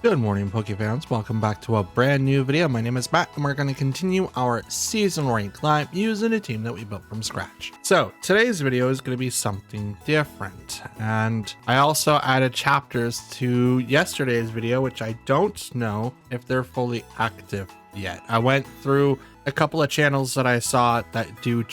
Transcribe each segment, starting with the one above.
Good morning, Pokefans. Welcome back to a brand new video. My name is Matt, and we're going to continue our season rank climb using a team that we built from scratch. So today's video is going to be something different, and I also added chapters to yesterday's video, which I don't know if they're fully active yet. I went through a couple of channels that I saw that do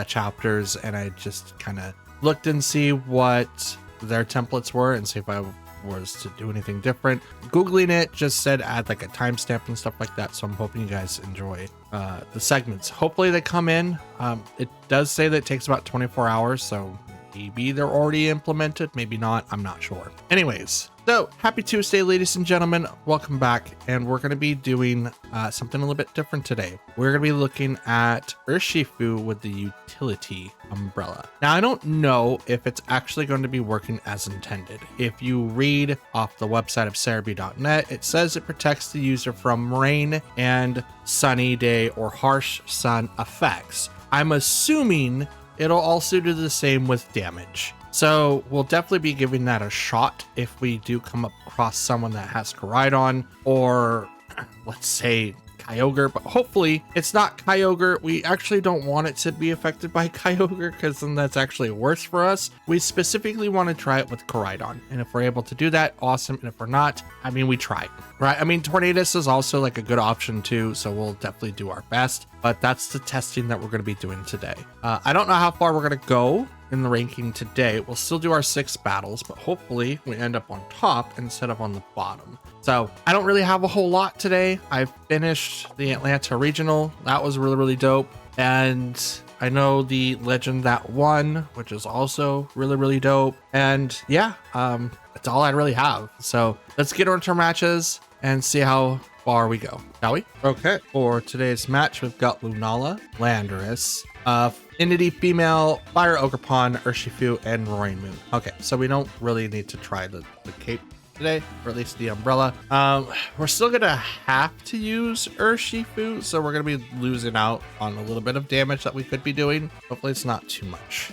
chapters, and I just kind of looked and see what their templates were and see if I was to do anything different. Googling it just said add like a timestamp and stuff like that, so I'm hoping you guys enjoy the segments. Hopefully they come in. It does say that it takes about 24 hours, so maybe they're already implemented, maybe not, I'm not sure. Anyways, so happy Tuesday, ladies and gentlemen. Welcome back, and we're going to be doing something a little bit different today. We're going to be looking at Urshifu with the utility umbrella. Now, I don't know if it's actually going to be working as intended. If you read off the website of Cerebi.net, it says it protects the user from rain and sunny day or harsh sun effects. I'm assuming it'll also do the same with damage. So we'll definitely be giving that a shot if we do come across someone that has Koraidon, or let's say Kyogre, but hopefully it's not Kyogre. We actually don't want it to be affected by Kyogre, because then that's actually worse for us. We specifically want to try it with Koraidon, and if we're able to do that, awesome. And if we're not, I mean, we tried, right? I mean, Tornadus is also like a good option too, so we'll definitely do our best, but that's the testing that we're going to be doing today. I don't know how far we're going to go in the ranking today. We'll still do our 6 battles, but hopefully we end up on top instead of on the bottom. So I don't really have a whole lot today. I finished the Atlanta regional. That was really dope. And I know the legend that won, which is also really dope. And yeah, that's all I really have. So let's get into our matches and see how far we go, shall we? Okay, for today's match, we've got Lunala, Landorus, Inity Female, Fire Ogerpon, Urshifu, and Roaring Moon. Okay, so we don't really need to try the cape today, or at least the umbrella. We're still gonna have to use Urshifu, so we're gonna be losing out on a little bit of damage that we could be doing. Hopefully it's not too much.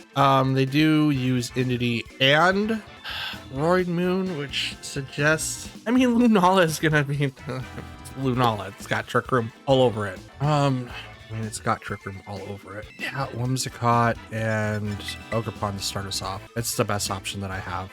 They do use Inity and Roaring Moon, which suggests, I mean, Lunala is gonna be Lunala. It's got Trick Room all over it. I mean, it's got Trick Room all over it. Yeah, Whimsicott and Ogerpon to start us off. It's the best option that I have.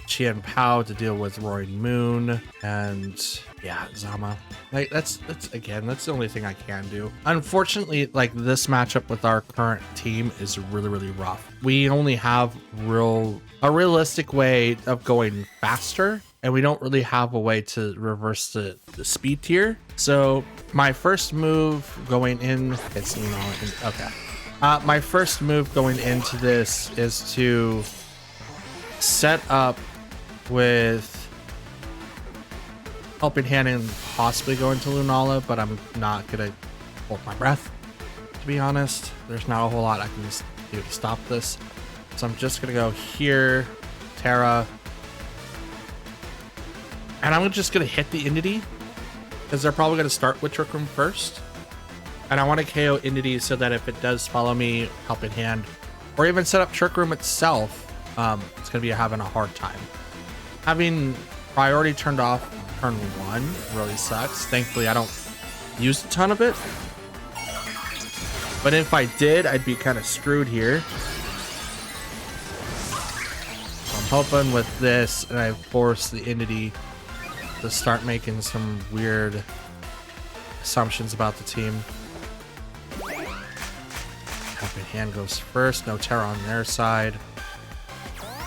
Qian Pao to deal with Roaring Moon, and yeah, Zama. Like that's the only thing I can do. Unfortunately, like, this matchup with our current team is really rough. We only have a realistic way of going faster, and we don't really have a way to reverse the speed tier. So my first move going in, it's, you know, okay. My first move going into this is to set up with Helping Hand and possibly go into Lunala, but I'm not gonna hold my breath, to be honest. There's not a whole lot I can just do to stop this. So I'm just gonna go here, Terra, and I'm just gonna hit the Inity, because they're probably gonna start with Trick Room first. And I want to KO Inity so that if it does follow me, Helping Hand, or even set up Trick Room itself, it's gonna be having a hard time. Having priority turned off turn 1 really sucks. Thankfully, I don't use a ton of it, but if I did, I'd be kind of screwed here. So I'm hoping with this, and I force the Inity to start making some weird assumptions about the team. Helping Hand goes first, no Terra on their side.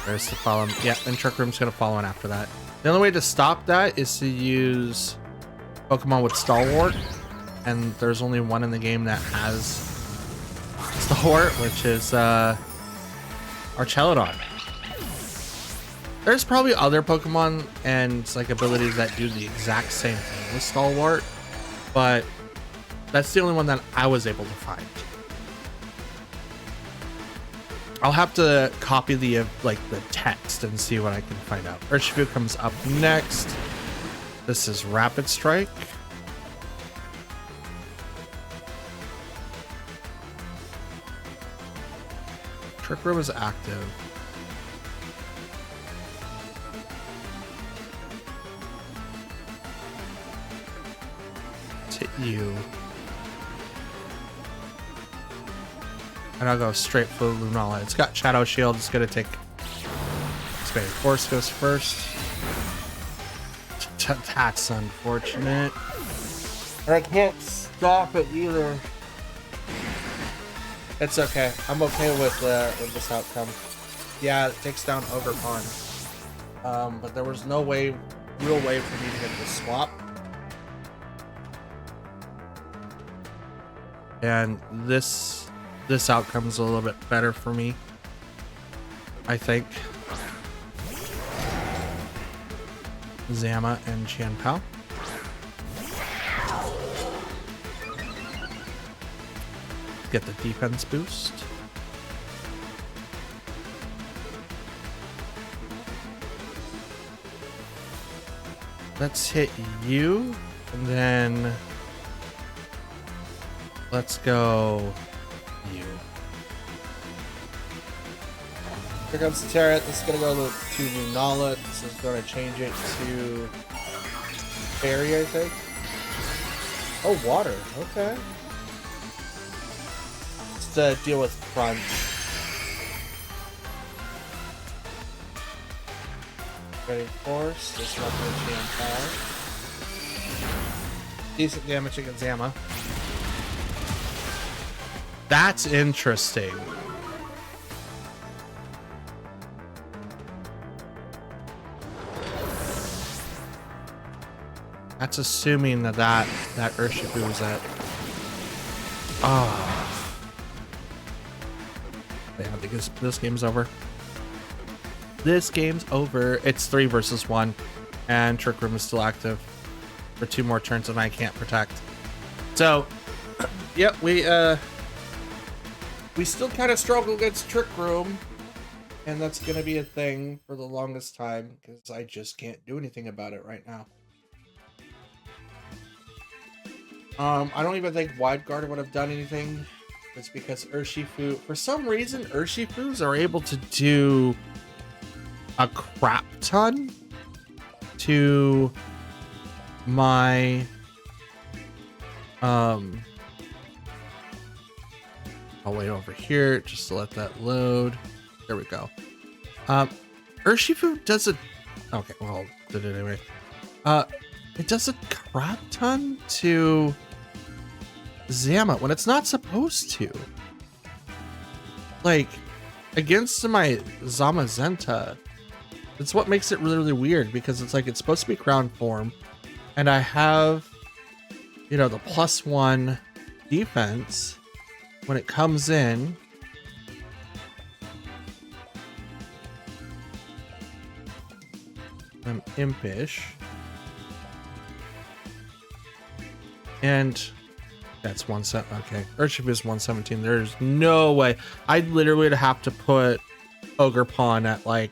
There's the follow. Yeah, and Trick Room's gonna follow in after that. The only way to stop that is to use Pokemon with Stalwart, and there's only one in the game that has Stalwart, which is Archelodon. There's probably other Pokemon and like abilities that do the exact same thing with Stalwart, but that's the only one that I was able to find. I'll have to copy the text and see what I can find out. Urshifu comes up next. This is Rapid Strike. Trick Room is active. hit you. And I'll go straight for Lunala. It's got Shadow Shield. It's going to take... Spade Force goes first. That's unfortunate. And I can't stop it either. It's okay. I'm okay with this outcome. Yeah, it takes down Ogerpon. But there was no way, real way for me to get the swap. And this outcome is a little bit better for me, I think. Zama and Chanpao. Get the defense boost. Let's hit you, and then let's go you. Here comes the Terra. This is going to go to Lunala. This is going to change it to Fairy, I think. Oh, water. Okay. Let's deal with Crunch. Ready Force. This one for Chanpao. Decent damage against Zama. That's interesting. That's assuming that Urshifu is at... Oh. Yeah, I think this game's over. This game's over. It's 3 versus 1. And Trick Room is still active for 2 more turns and I can't protect. So, yep, we still kind of struggle against Trick Room. And that's going to be a thing for the longest time because I just can't do anything about it right now. I don't even think Wide Guard would have done anything. It's because Urshifu, for some reason, Urshifus are able to do a crap ton to my I'll wait over here just to let that load. There we go. Urshifu does a okay, well, did it anyway. It does a crap ton to Zama when it's not supposed to. Like, against my Zamazenta, it's what makes it really, really weird because it's like it's supposed to be ground form, and I have, you know, the +1 defense when it comes in. I'm impish. And that's 117. Okay, Urshifu is 117. There's no way. I'd literally have to put Ogerpon at like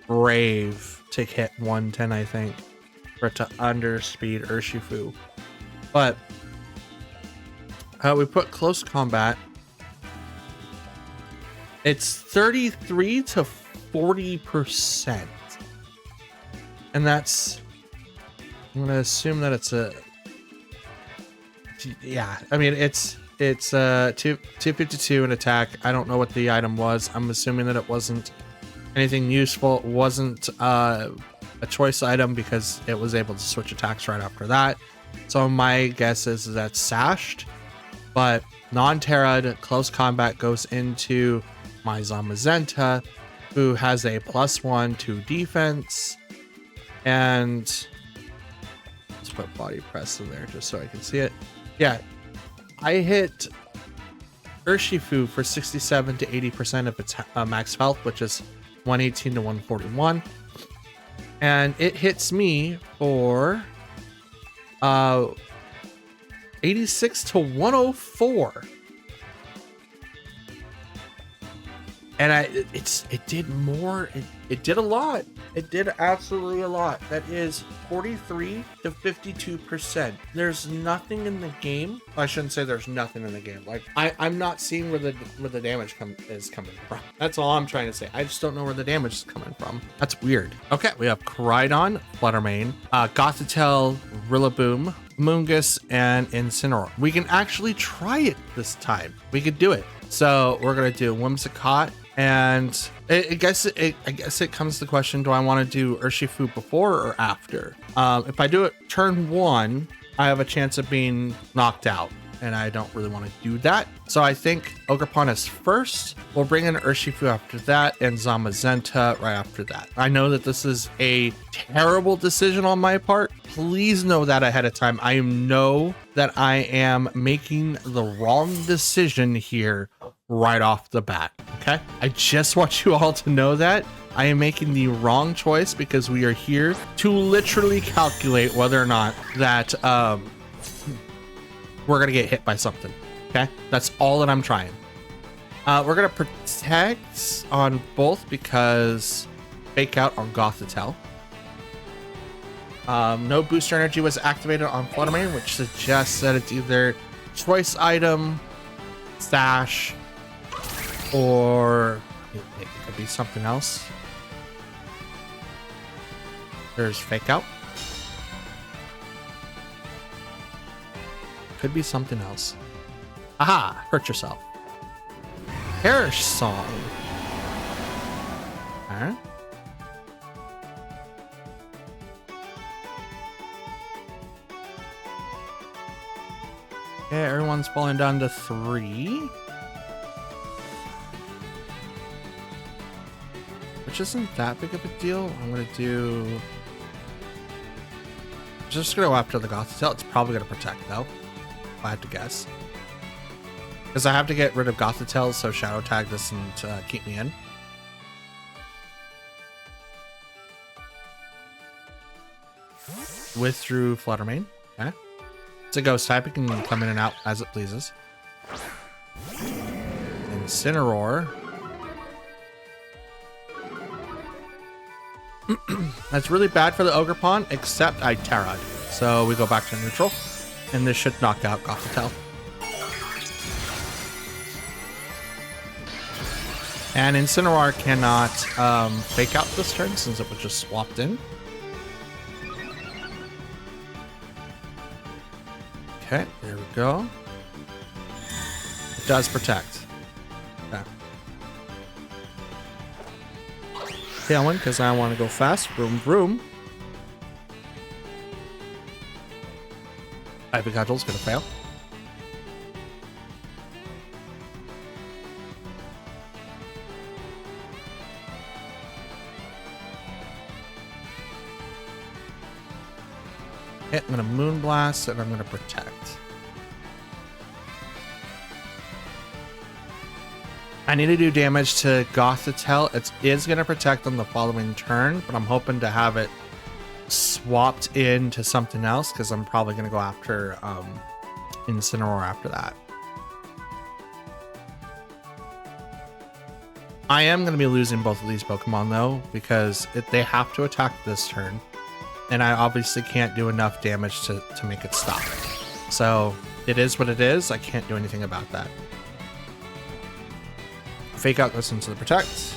Brave to hit 110, I think, for it to underspeed Urshifu. But we put close combat. It's 33 to 40%, and that's. I'm gonna assume that it's a. Yeah, I mean it's 252 in attack. I don't know what the item was. I'm assuming that it wasn't anything useful. It wasn't a choice item because it was able to switch attacks right after that. So my guess is that's sashed, but non-terra'd close combat goes into my Zamazenta, who has a +1 to defense, and let's put body press in there just so I can see it. Yeah, I hit Urshifu for 67 to 80% of its max health, which is 118 to 141. And it hits me for 86 to 104. And it did more. It did a lot. It did absolutely a lot. That is 43 to 52%. There's nothing in the game. I shouldn't say there's nothing in the game. Like I'm not seeing where the damage is coming from. That's all I'm trying to say. I just don't know where the damage is coming from. That's weird. Okay, we have Koraidon, Fluttermane, Gothitelle, Rillaboom, Moongus, and Incineroar. We can actually try it this time. We could do it. So we're gonna do Whimsicott, and I guess it comes to the question: do I want to do Urshifu before or after? If I do it turn 1, I have a chance of being knocked out, and I don't really want to do that. So I think Ogerpon is first. We'll bring in Urshifu after that, and Zamazenta right after that. I know that this is a terrible decision on my part. Please know that ahead of time. I know that I am making the wrong decision here right off the bat, okay? I just want you all to know that I am making the wrong choice because we are here to literally calculate whether or not that we're gonna get hit by something, okay? That's all that I'm trying. We're gonna protect on both because fake out on Gothitelle. No booster energy was activated on Fluttermane, which suggests that it's either choice item, stash, or it could be something else. There's fake out. Could be something else. Aha! Hurt yourself. Perish Song. Alright. Okay, everyone's falling down to 3. Which isn't that big of a deal. I'm gonna do... just gonna go after the Gothitelle. It's probably gonna protect though, if I had to guess. Because I have to get rid of Gothitelle so Shadow Tag doesn't keep me in. Withdrew Fluttermane. Okay. It's a ghost type. It can come in and out as it pleases. Incineroar. That's really bad for the Ogerpon, except I Terra'd. So we go back to neutral, and this should knock out Gothitelle. And Incineroar cannot fake out this turn since it was just swapped in. Okay, there we go. It does protect. Okay. Tailwind, because I want to go fast. Vroom, vroom. Ivy Cudgel's going to fail. Okay, I'm going to Moonblast, and I'm going to protect. I need to do damage to Gothitelle. It is going to protect on the following turn, but I'm hoping to have it swapped into something else because I'm probably going to go after Incineroar after that. I am going to be losing both of these Pokemon though because they have to attack this turn, and I obviously can't do enough damage to make it stop. So it is what it is. I can't do anything about that. Fake out goes into the protect.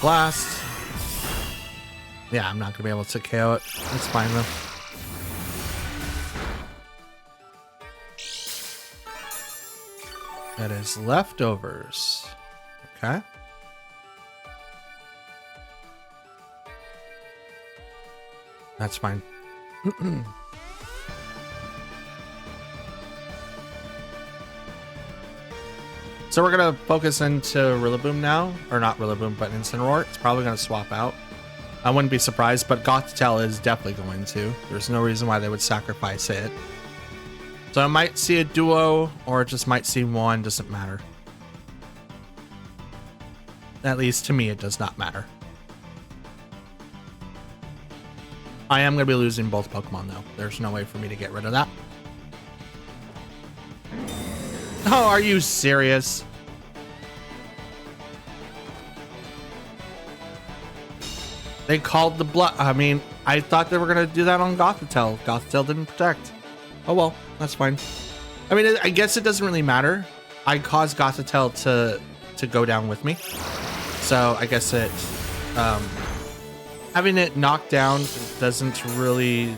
Blast. Yeah, I'm not gonna be able to KO it. It's fine though. That is leftovers. Okay. That's fine. So we're gonna focus into Rillaboom now, or not Rillaboom, but Incineroar. It's probably gonna swap out. I wouldn't be surprised, but Gothitelle is definitely going to. There's no reason why they would sacrifice it. So I might see a duo, or it just might see one, doesn't matter. At least to me, it does not matter. I am gonna be losing both Pokemon though. There's no way for me to get rid of that. Oh, are you serious? They called the bluff. I mean, I thought they were going to do that on Gothitelle. Gothitelle didn't protect. Oh, well, that's fine. I mean, I guess it doesn't really matter. I caused Gothitelle to go down with me. So I guess it, having it knocked down doesn't really,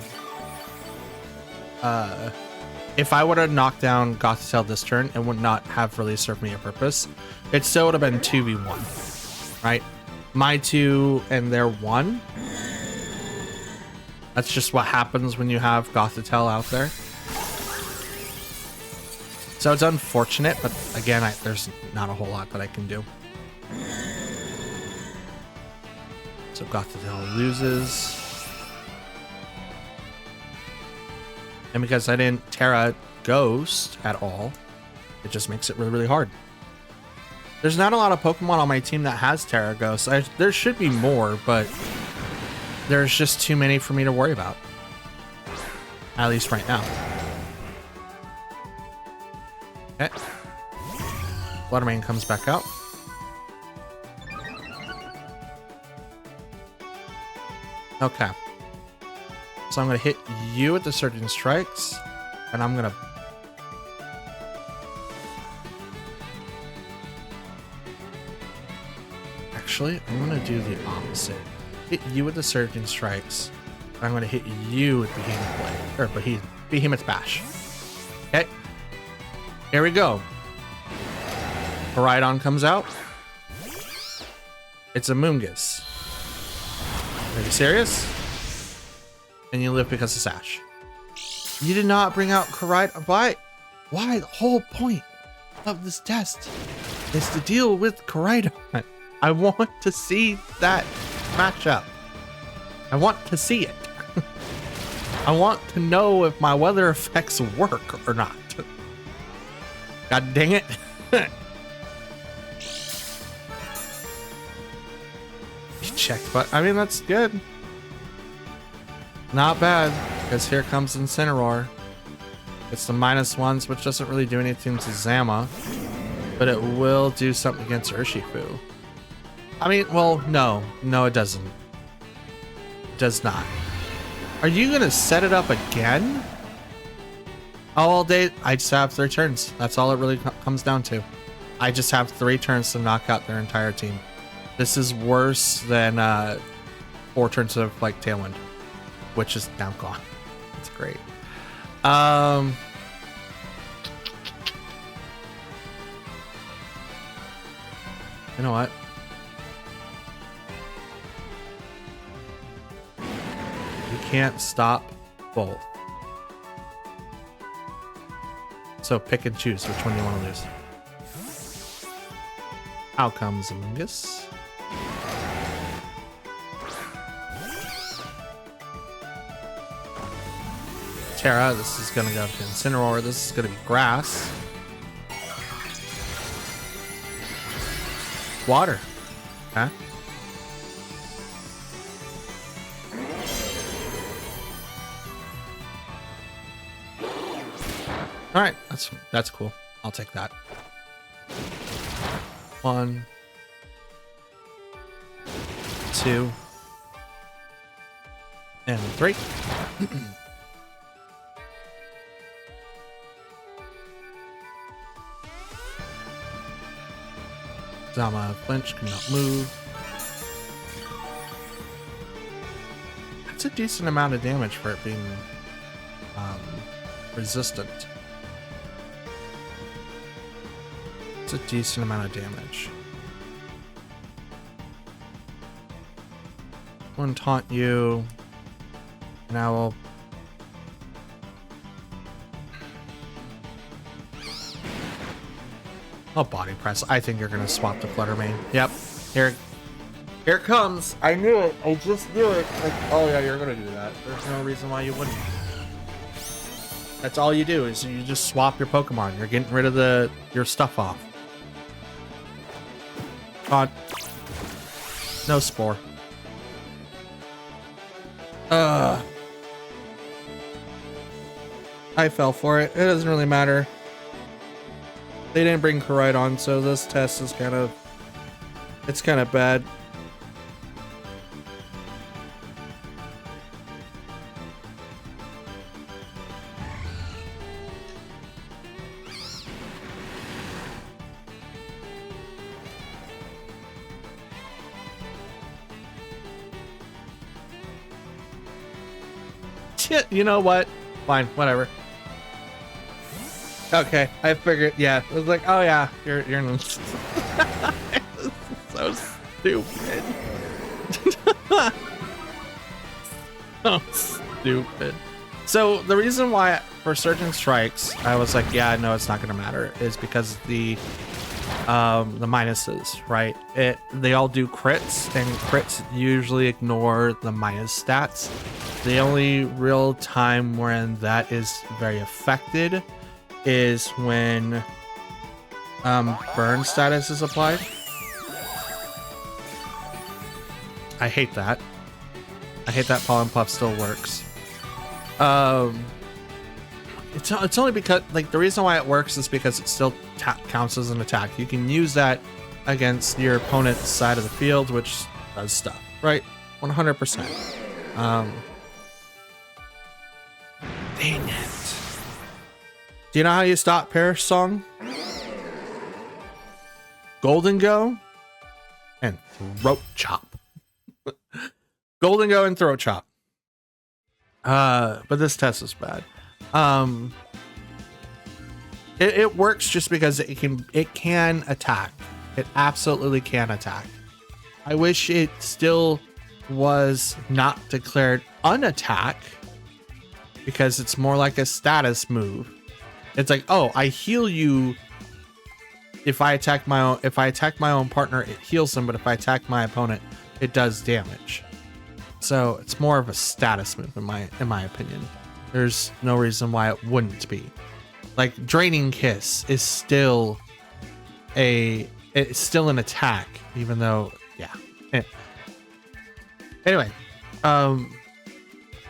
if I would have knocked down Gothitelle this turn, it would not have really served me a purpose. It still would have been 2v1, right? My 2 and their 1. That's just what happens when you have Gothitelle out there. So it's unfortunate, but again, there's not a whole lot that I can do. So Gothitelle loses. And because I didn't Terra Ghost at all, it just makes it really, really hard. There's not a lot of Pokemon on my team that has Terra Ghost. There should be more, but there's just too many for me to worry about. At least right now. Okay. Fluttermane comes back out. Okay. So I'm going to hit you with the Surging Strikes, and I'm going to... Actually, I'm going to do the opposite. Hit you with the Surging Strikes, and I'm going to hit you with Behemoth Blade, or Behemoth Bash. Okay. Here we go. Koraidon comes out. It's a Moongus. Are you serious? And you live because of Sash. You did not bring out Koraidon. Why? Why? The whole point of this test is to deal with Koraidon. I want to see that matchup. I want to see it. I want to know if my weather effects work or not. God dang it. You checked, but I mean, that's good. Not bad, because here comes Incineroar. It's the -1s, which doesn't really do anything to Zama, but it will do something against Urshifu. I mean, well, no, it doesn't. It does not. Are you gonna set it up again? All day, I just have 3 turns. That's all it really comes down to. I just have 3 turns to knock out their entire team. This is worse than 4 turns of like Tailwind, which is now gone. It's great. You know what? You can't stop both. So pick and choose which one you want to lose. Out comes Amoongus. Terra, this is gonna go to Incineroar. This is gonna be Grass. Water. Okay. All right, that's cool. I'll take that. 1, 2, and 3. Zama flinch, cannot move. That's a decent amount of damage for it being resistant. It's a decent amount of damage. I'm gonna taunt you. Now I'll... I'll body press. I think you're gonna swap the Fluttermane. Yep. Here it comes. I knew it. I just knew it. Like, oh yeah, you're gonna do that. There's no reason why you wouldn't. That's all you do is you just swap your Pokemon. You're getting rid of your stuff off. God. No Spore. I fell for it. It doesn't really matter. They didn't bring Koraidon, so this test is kind of bad. You know what? Fine, whatever. Okay, I figured. Yeah, it was like, oh yeah, you're so stupid. So stupid. So the reason why for Surging Strikes I was like, yeah, no, it's not gonna matter, is because the minuses, right? They all do crits, and crits usually ignore the minus stats. The only real time when that is very affected is when burn status is applied. I hate that. I hate that Pollen Puff still works. It's only because, like, the reason why it works is because it still counts as an attack. You can use that against your opponent's side of the field, which does stuff, right? 100%. Dang it. Do you know how you stop Perish Song? Golden Go and Throat Chop. Golden Go and Throat Chop. But this test is bad. It works just because it can attack. It absolutely can attack. I wish it still was not declared unattack, because it's more like a status move. It's like, oh, I heal you. If I attack my own partner, it heals them, but if I attack my opponent, it does damage. So it's more of a status move in my opinion. There's no reason why it wouldn't be. Like, Draining Kiss is still an attack, even though, yeah. Anyway,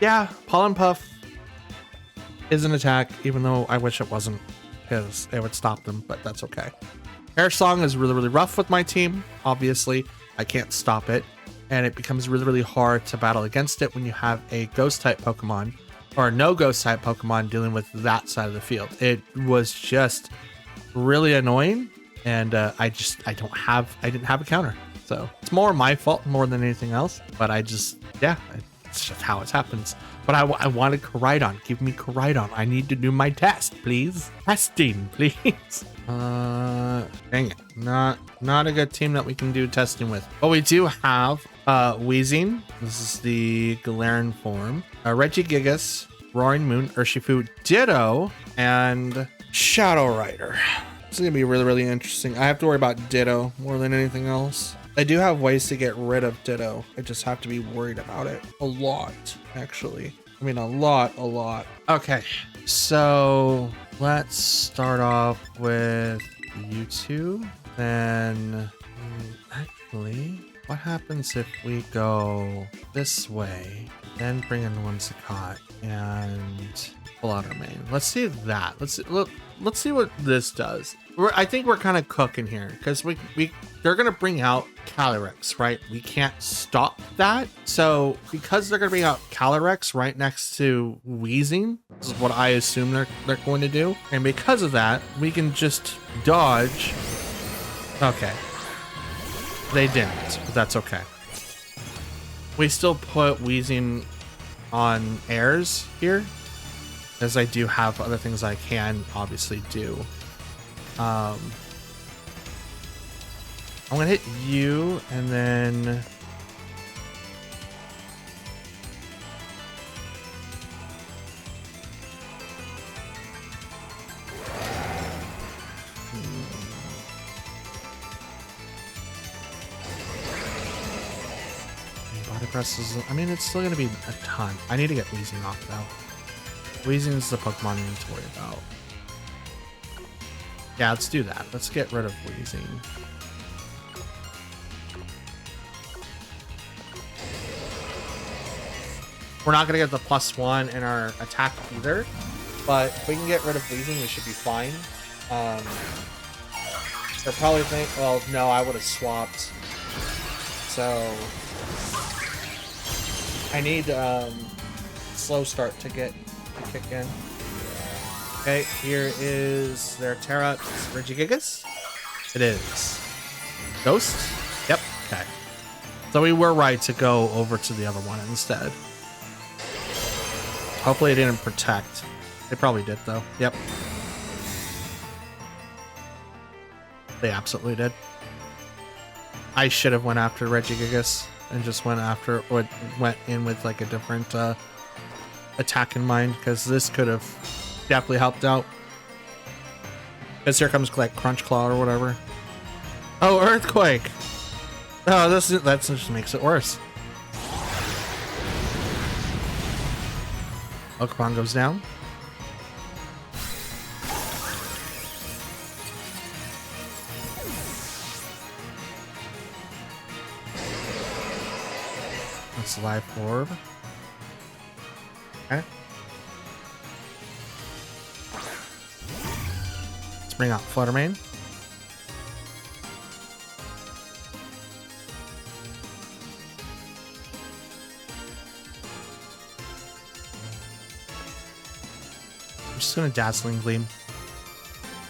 yeah, Pollen Puff is an attack, even though I wish it wasn't, because it would stop them, but that's okay. Air Song is really, really rough with my team. Obviously, I can't stop it, and it becomes really, really hard to battle against it when you have a Ghost type Pokemon or no Ghost type Pokemon dealing with that side of the field. It was just really annoying, and I didn't have a counter. So it's more my fault more than anything else, but it's just how it happens. But I wanted Koraidon. Give me Koraidon. I need to do my test, please. Testing, please. Dang it. Not a good team that we can do testing with. But we do have Weezing. This is the Galarian form. Regigigas, Roaring Moon, Urshifu, Ditto, and Shadow Rider. This is gonna be really, really interesting. I have to worry about Ditto more than anything else. I do have ways to get rid of Ditto. I just have to be worried about it a lot, actually. I mean, a lot. Okay, so let's start off with you two. Then, actually, what happens if we go this way, then bring in Whimsicott and pull out our main? Let's see that. Let's see what this does. I think we're kind of cooking here, because they're gonna bring out Calyrex, right? We can't stop that. So because they're gonna bring out Calyrex right next to Weezing, this is what I assume they're going to do, and because of that, we can just dodge. Okay, they didn't, but that's okay. We still put Weezing on airs here, as I do have other things I can obviously do. I'm gonna hit you, and then body press is, I mean, it's still gonna be a ton. I need to get Weezing off though. Weezing is the Pokemon I need to worry about. Yeah, let's do that. Let's get rid of Weezing. We're not gonna get the +1 in our attack either, but if we can get rid of Weezing, we should be fine. They'll probably think, well, no, I would have swapped. So I need slow start to kick in. Okay, here is their Terra Regigigas. It is. Ghost? Yep, okay. So we were right to go over to the other one instead. Hopefully it didn't protect. They probably did though. Yep. They absolutely did. I should have went after Regigigas and just went after, or went in with like a different attack in mind, because this could have definitely helped out. Because here comes like Crunch Claw or whatever. Oh, Earthquake! Oh, that just makes it worse. Pokemon goes down. That's Life Orb. Okay. Let's bring out Fluttermane. I'm just gonna Dazzling Gleam.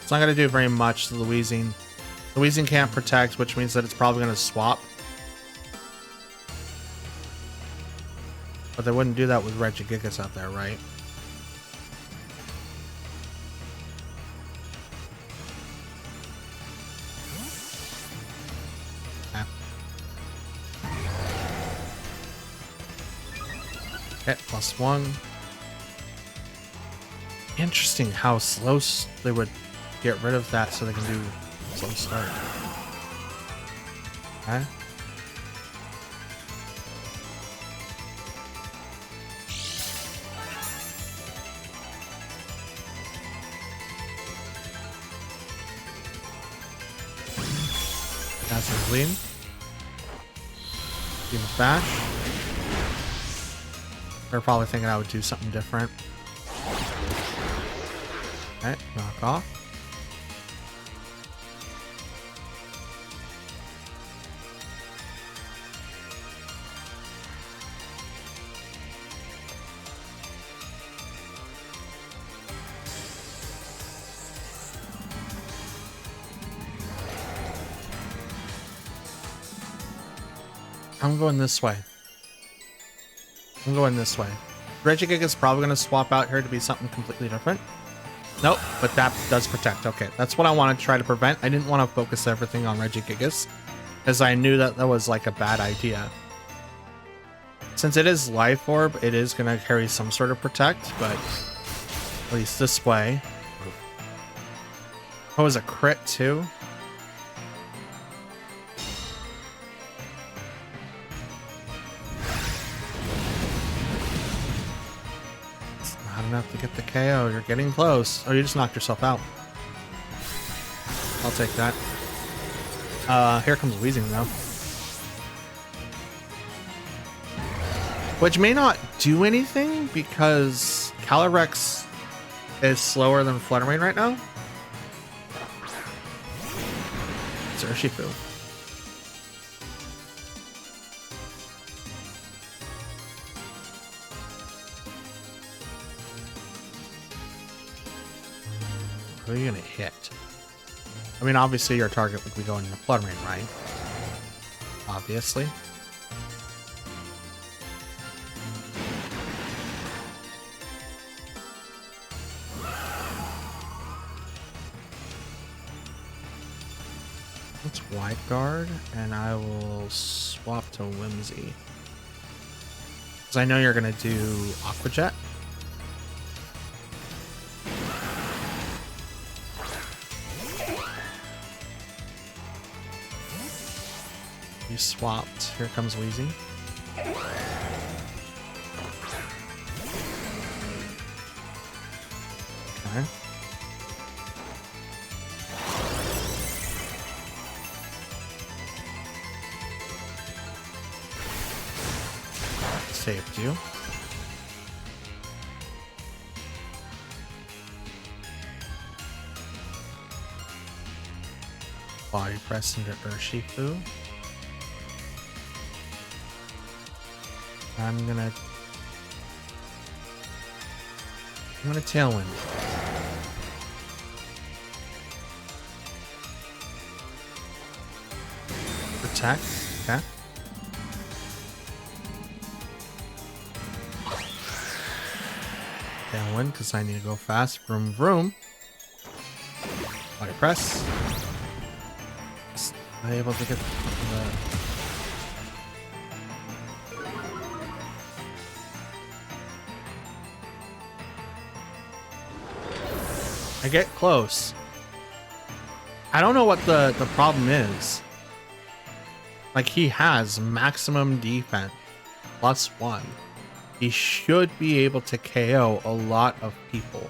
It's not gonna do very much to Louisine. Louisine can't protect, which means that it's probably gonna swap. But they wouldn't do that with Regigigas out there, right? Okay, +1. Interesting how slow they would get rid of that so they can do slow start. Okay. That's a Gleam. Give a bash. They're probably thinking I would do something different. Okay, knock off. I'm going this way. I'm going this way. Regigigas is probably going to swap out here to be something completely different. Nope, but that does protect. Okay, that's what I wanted to try to prevent. I didn't want to focus everything on Regigigas, as I knew that that was like a bad idea. Since it is Life Orb, it is going to carry some sort of protect, but at least this way. Oh, it was a crit too? Enough to get the KO. You're getting close. Oh, you just knocked yourself out. I'll take that. Here comes Weezing though. Which may not do anything because Calyrex is slower than Fluttermane right now. It's Urshifu. Who are you gonna hit? I mean, obviously your target would be going into Fluttermane, right? Obviously. Let's Wide Guard, and I will swap to Whimsy. Because I know you're gonna do Aqua Jet. You swapped. Here comes Weezing. Okay. Saved you. Body press into Urshifu. I'm gonna Tailwind. Protect. Okay. Tailwind, because I need to go fast. Vroom, vroom. Body press. Am I able to get the... I get close. I don't know what the problem is. Like, he has maximum defense +1. He should be able to KO a lot of people.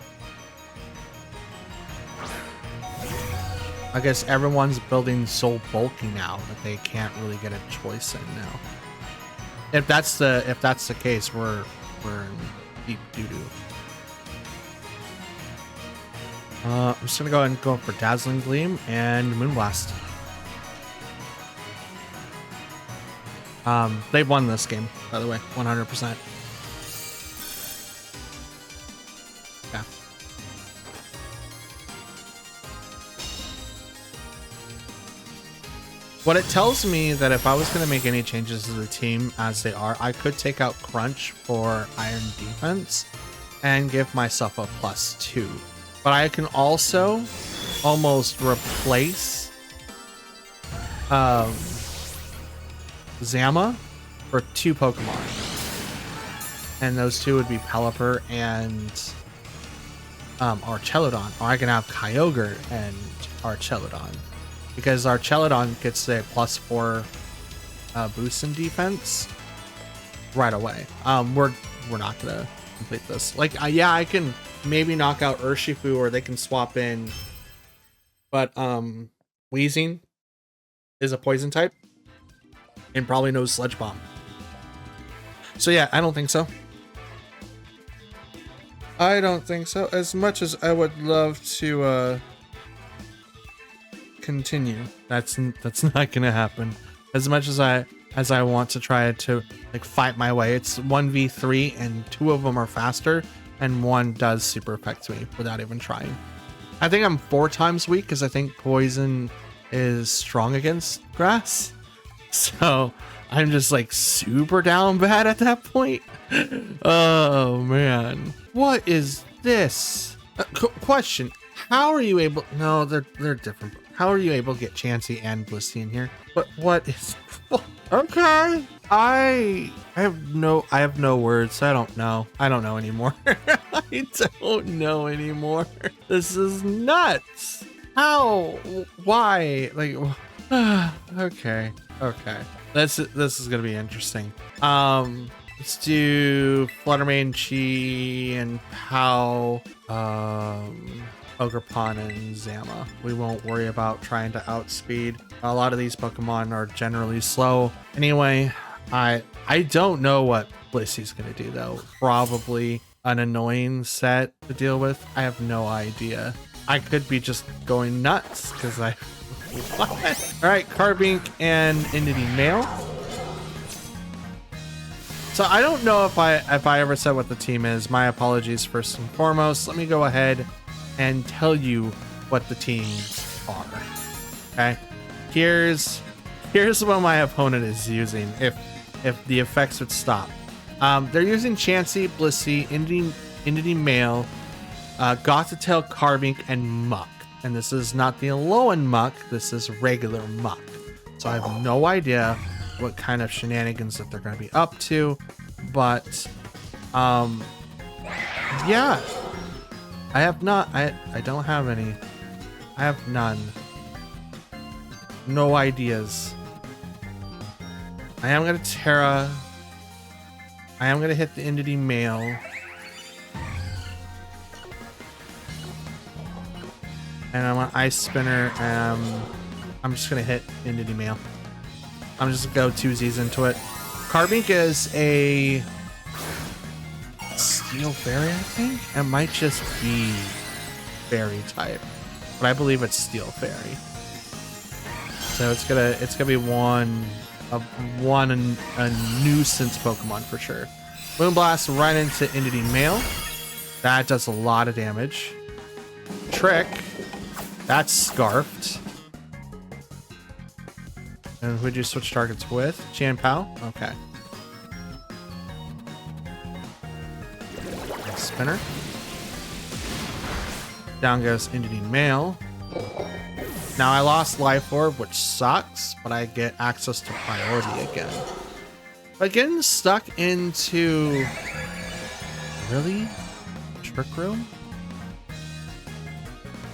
I guess everyone's building so bulky now that they can't really get a choice in now. If that's the case, we're in deep doo-doo. I'm just gonna go ahead and go for Dazzling Gleam and Moonblast. They've won this game, by the way, 100%. Yeah. What it tells me that if I was going to make any changes to the team as they are, I could take out Crunch for Iron Defense and give myself a +2. But I can also almost replace Zama for 2 Pokemon. And those 2 would be Pelipper and Archelodon. Or I can have Kyogre and Archelodon. Because Archelodon gets a +4 boost in defense right away. We're not gonna complete this. Like, yeah, I can maybe knock out Urshifu, or they can swap in. But Weezing is a poison type and probably knows Sludge Bomb. So yeah, I don't think so. I don't think so. As much as I would love to continue, that's not gonna happen. As much as I want to try to like fight my way, it's 1v3 and 2 of them are faster and 1 does super affect me without even trying. I think I'm 4 times weak because I think poison is strong against grass, so I'm just like super down bad at that point. Oh man, what is this? Question: how are you able? No, they're different. How are you able to get Chansey and Blissey in here? But what is? Okay, I have no words. I don't know. I don't know anymore. I don't know anymore. This is nuts. How? Why? Like, okay. This is gonna be interesting. Let's do Fluttermane, Chi, and Pow, Ogerpon, and Zama. We won't worry about trying to outspeed. A lot of these Pokemon are generally slow. Anyway, I don't know what Blissey's gonna do though. Probably an annoying set to deal with. I have no idea. I could be just going nuts because I. What? All right, Carbink and Entity Male. So I don't know if I ever said what the team is. My apologies first and foremost. Let me go ahead and tell you what the teams are. Okay, here's what my opponent is using. If the effects would stop, they're using Chansey, Blissey, Entity Male, Gothitelle, Carbink, and Muck. And this is not the Alolan Muck. This is regular Muck. So I have no idea what kind of shenanigans that they're going to be up to, but yeah, I have not. I don't have any. I have none. No ideas. I am going to Terra. I am going to hit the Entity Male. And I'm on Ice Spinner, and I'm just going to hit Entity Male. I'm just going to go 2 Z's into it. Carbink is a Steel Fairy, I think? It might just be Fairy type, but I believe it's Steel Fairy. So it's gonna be a nuisance Pokemon for sure. Moonblast right into Entity Male. That does a lot of damage. Trick. That's Scarfed. And who'd you switch targets with? Chanpao? Okay. Spinner. Down goes Entity Mail. Now I lost Life Orb, which sucks, but I get access to Priority again. But getting stuck into... Really? Trick Room?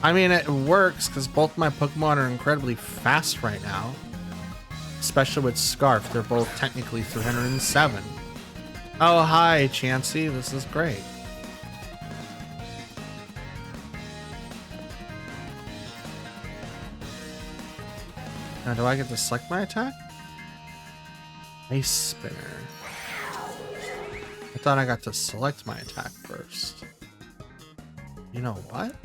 I mean, it works because both my Pokemon are incredibly fast right now. Especially with Scarf. They're both technically 307. Oh, hi, Chansey. This is great. Now, do I get to select my attack? Ice Spinner. I thought I got to select my attack first. You know what?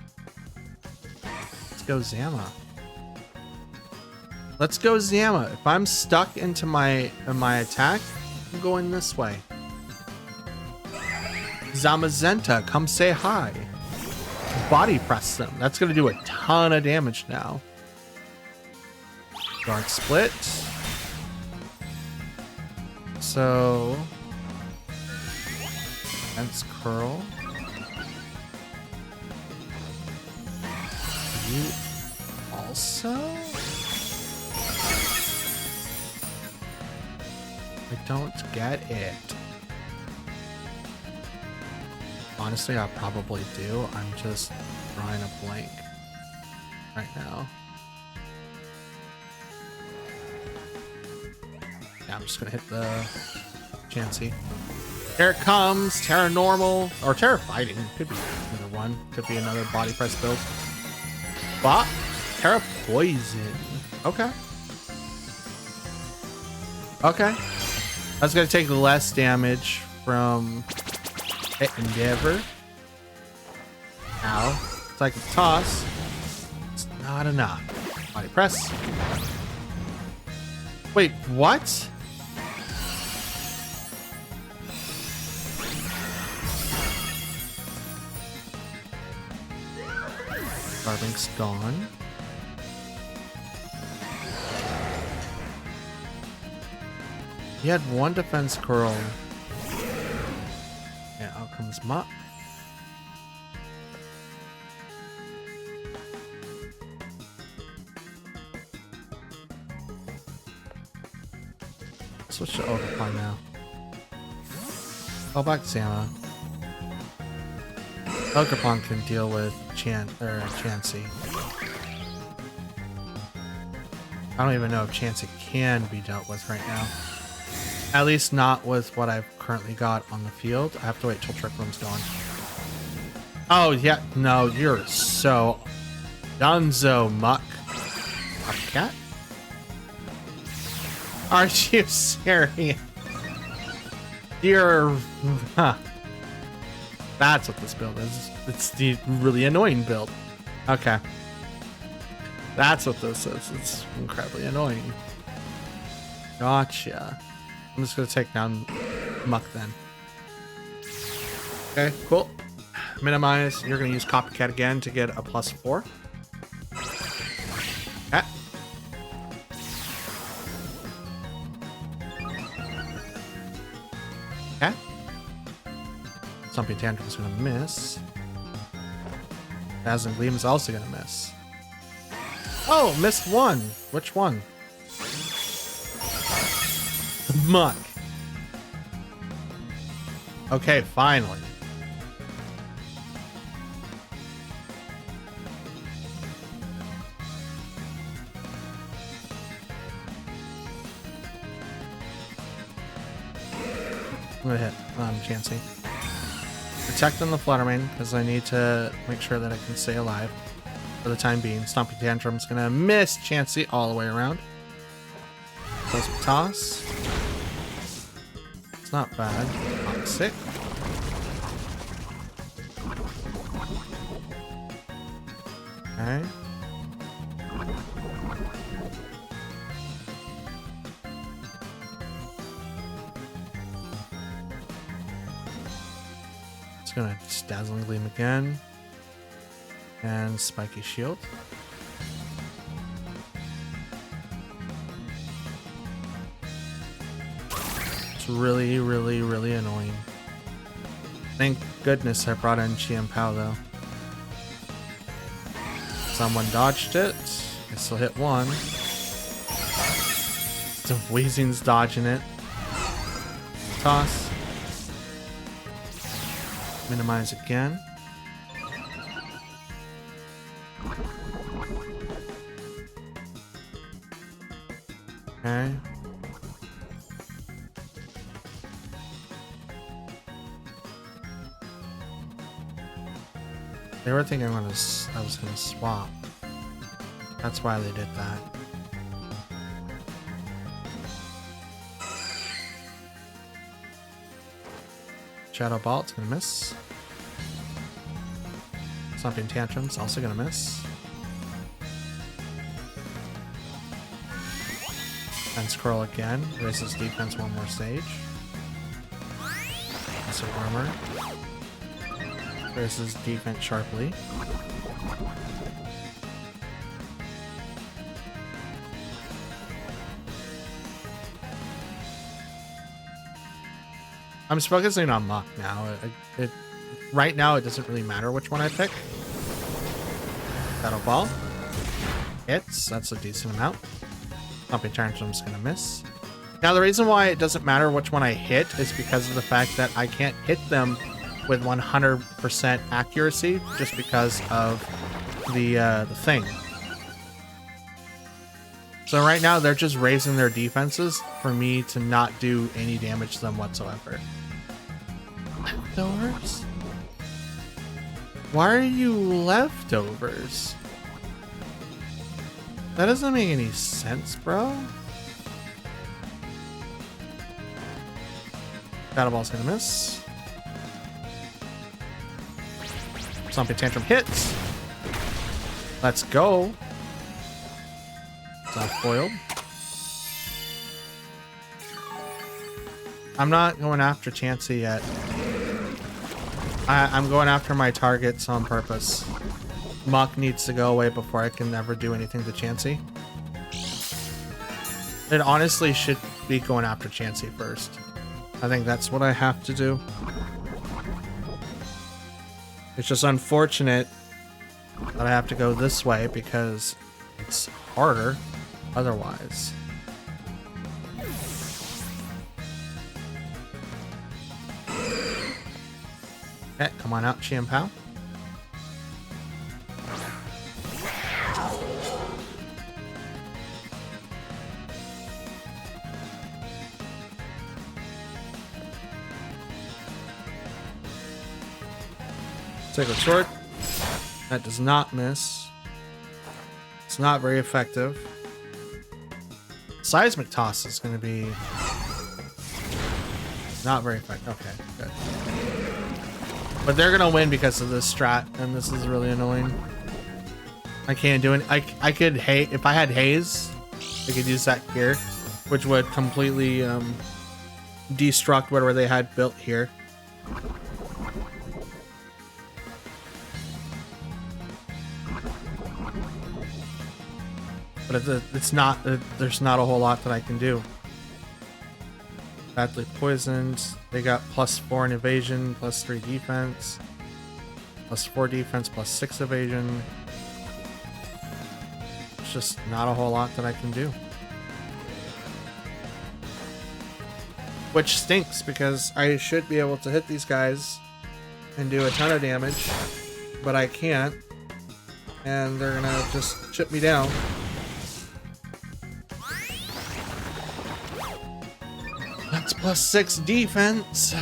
Let's go Zama. Let's go Zama. If I'm stuck into my attack, I'm going this way. Zamazenta, come say hi. Body press them. That's going to do a ton of damage now. Dark Split. So... Fence Curl. You also? I don't get it. Honestly, I probably do. I'm just drawing a blank right now. Yeah, I'm just gonna hit the Chansey. Here it comes, Terra Normal, or Terra Fighting. Could be either one. Could be another body press build. But Terra Poison. Okay. Okay. I was gonna take less damage from Endeavor. Ow. It's like a toss. It's not enough. Body press. Wait, what? Garbink's gone. He had one defense curl. Yeah, out comes Muck. Switch to Ogerpon now. Go back to Zama. Ogerpon can deal with Chansey. I don't even know if Chansey can be dealt with right now. At least not with what I've currently got on the field. I have to wait till Trick Room's gone. Oh, yeah. No, you're so... Dunzo, Muck. Cat? Are you serious? You're... Huh. That's what this build is. It's the really annoying build. Okay. That's what this is. It's incredibly annoying. Gotcha. I'm just going to take down Muck then. Okay, cool. Minimize. You're going to use Copycat again to get a +4. Okay. Okay. Stumpy Tantrum's going to miss. Dazzling Gleam is also going to miss. Oh, missed one. Which one? Muck. Okay, finally. I'm gonna hit Chansey. Protect on the Fluttermane, because I need to make sure that I can stay alive for the time being. Stompy Tantrum's gonna miss Chansey all the way around. Toss. It's not bad. Toxic. Okay. It's gonna Dazzling Gleam again. And Spiky Shield. Really, really, really annoying. Thank goodness I brought in Chian Pao though. Someone dodged it. I still hit one. So Weezing's dodging it. Toss. Minimize again. Okay. They were thinking I was gonna swap. That's why they did that. Shadow Bolt's gonna miss. Something Tantrum's also gonna miss. And Scroll again. Raises defense one more stage. Also armor. Raises defense sharply. I'm just focusing on Muck now. Right now, it doesn't really matter which one I pick. Shadow Ball. Hits. That's a decent amount. Pumping Tantrum's gonna miss. Now, the reason why it doesn't matter which one I hit is because of the fact that I can't hit them with 100% accuracy just because of the thing. So right now, they're just raising their defenses for me to not do any damage to them whatsoever. Leftovers? Why are you leftovers? That doesn't make any sense, bro. Shadow Ball's gonna miss. Stomping Tantrum hits. Let's go. It's not foiled. I'm not going after Chansey yet. I'm going after my targets on purpose. Muck needs to go away before I can ever do anything to Chansey. It honestly should be going after Chansey first. I think that's what I have to do. It's just unfortunate that I have to go this way because it's harder otherwise. Okay, come on out, Chien Pao. Sacred Sword. That does not miss. It's not very effective. Seismic Toss is going to be not very effective. Okay, good. But they're going to win because of this strat, and this is really annoying. I can't do it. I could hate if I had Haze. I could use that here, which would completely destruct whatever they had built here. But it's not, there's not a whole lot that I can do. Badly poisoned. They got +4 in evasion, +3 defense, +4 defense, +6 evasion. It's just not a whole lot that I can do. Which stinks because I should be able to hit these guys and do a ton of damage, but I can't. And they're gonna just chip me down. That's +6 defense.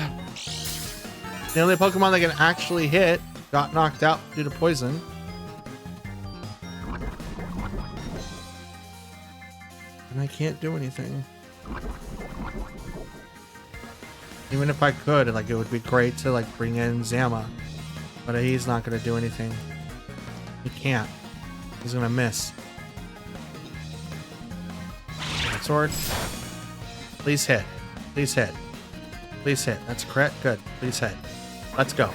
The only Pokemon that can actually hit got knocked out due to poison. And I can't do anything. Even if I could, like, it would be great to, like, bring in Zama. But he's not going to do anything. He can't. He's going to miss. Sword. Please hit. Please hit. Please hit. That's correct. Good. Please hit. Let's go.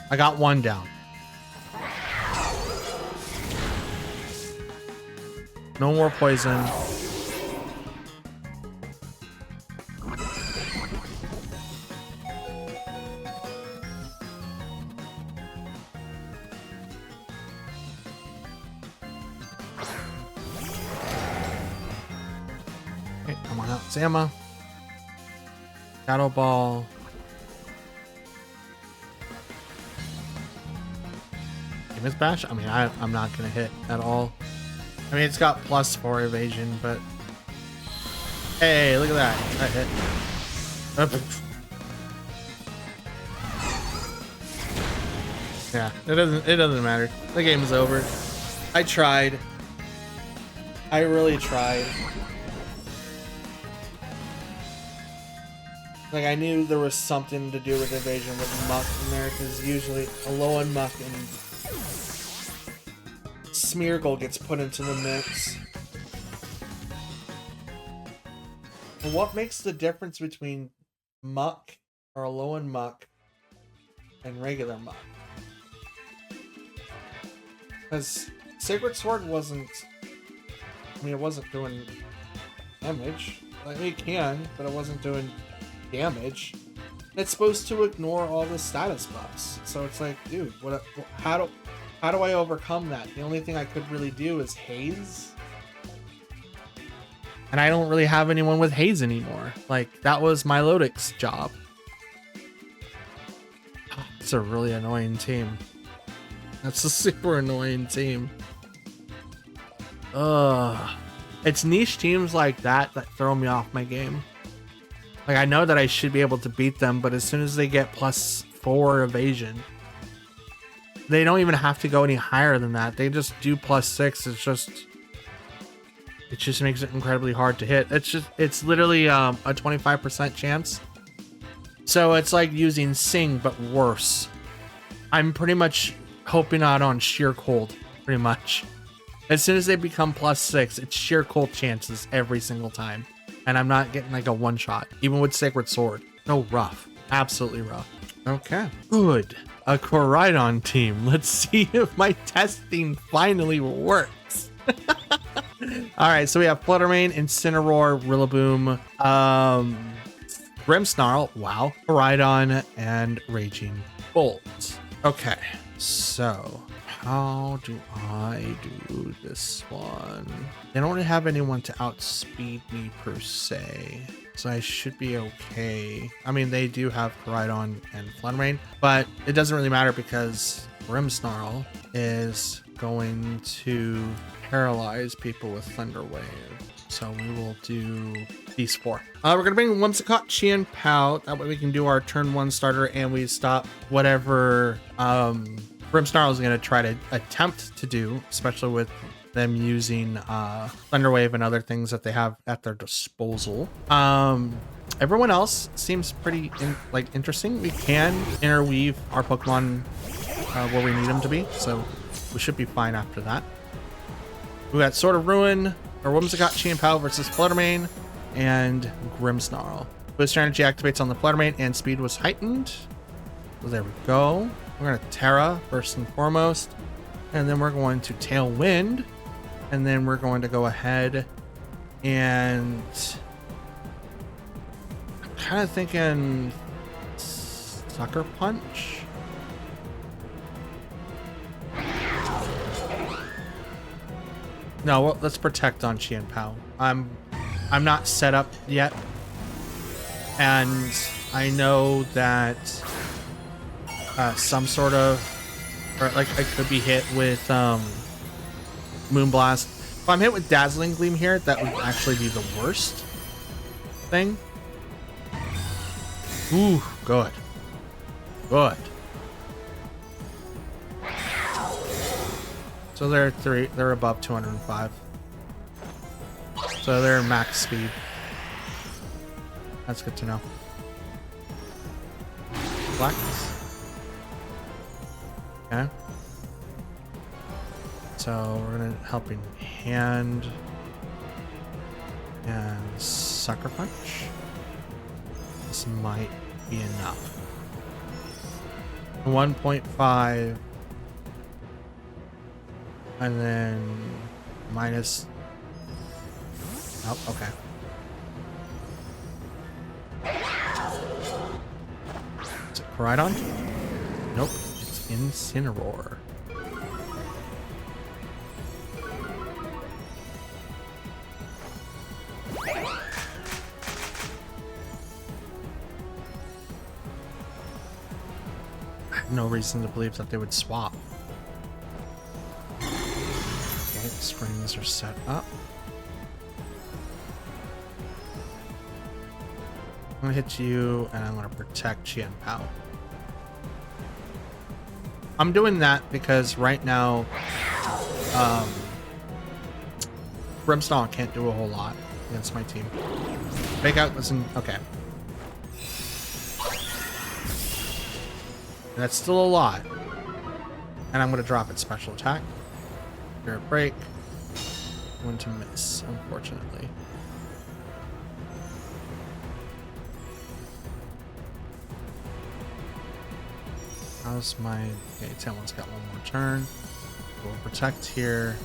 I got one down. No more poison. Mount Zama. Shadow Ball. Famous Bash? I mean, I'm not going to hit at all. I mean, it's got +4 evasion, but... Hey, look at that. That hit. Yeah, it doesn't matter. The game is over. I tried. I really tried. Like, I knew there was something to do with evasion with Muck in there, because usually a low on Muck and Smeargle gets put into the mix. But what makes the difference between Muck or a low on Muck and regular Muck? Because Sacred Sword wasn't... I mean, it wasn't doing damage. I mean, it can, but it wasn't doing damage. It's supposed to ignore all the status buffs. So it's like, dude, how do I overcome that? The only thing I could really do is Haze. And I don't really have anyone with Haze anymore. Like, that was Milotic's job. It's a really annoying team. That's a super annoying team. Ugh. It's niche teams like that throw me off my game. Like, I know that I should be able to beat them, but as soon as they get +4 evasion, they don't even have to go any higher than that. They just do +6. It just makes it incredibly hard to hit. It's literally a 25% chance. So it's like using Sing, but worse. I'm pretty much hoping out on sheer cold, pretty much. As soon as they become +6, it's sheer cold chances every single time. And I'm not getting like a one-shot, even with Sacred Sword. No, rough. Absolutely rough. Okay. Good. A Koraidon team. Let's see if my testing finally works. Alright, so we have Fluttermane, Incineroar, Rillaboom, Grimmsnarl, wow, Koraidon, and Raging Bolt. Okay, so how do I do this one? They don't really have anyone to outspeed me per se, so I should be okay. I mean, they do have Koraidon and Fluttermane, but it doesn't really matter because Grimmsnarl is going to paralyze people with Thunder Wave. So we will do these 4. We're going to bring Whimsicott, Chien Pao. That way we can do our turn 1 starter and we stop whatever Grimmsnarl is going to try to attempt to do, especially with them using Thunder Wave and other things that they have at their disposal. Everyone else seems pretty interesting. We can interweave our Pokemon where we need them to be, so we should be fine after that. We got Sword of Ruin, or Whimsicott, Chien Pao versus Fluttermane, and Grimmsnarl. Boost energy activates on the Fluttermane, and speed was heightened. So there we go. We're going to Terra first and foremost, and then we're going to Tailwind, and then we're going to go ahead and I'm kind of thinking Sucker Punch. No, well, let's protect on Chien Pao. I'm not set up yet, and I know that some sort of, or like I could be hit with Moonblast. If I'm hit with Dazzling Gleam here, that would actually be the worst thing. Ooh, good, good. So they're above 205. So they're max speed. That's good to know. Flex. Okay. So we're gonna Helping Hand and Sucker Punch. This might be enough. 1.5. And then minus. Oh, okay. Is it Koraidon? Nope, it's Incineroar. No reason to believe that they would swap. Okay, springs are set up. I'm gonna hit you, and I'm gonna protect Qian Pao. I'm doing that because right now, Brimstone can't do a whole lot against my team. Fake out doesn't. Okay. That's still a lot. And I'm gonna drop its special attack. Spirit break. One to miss, unfortunately. How's my... Okay, Tailwind's got one more turn. We'll protect here.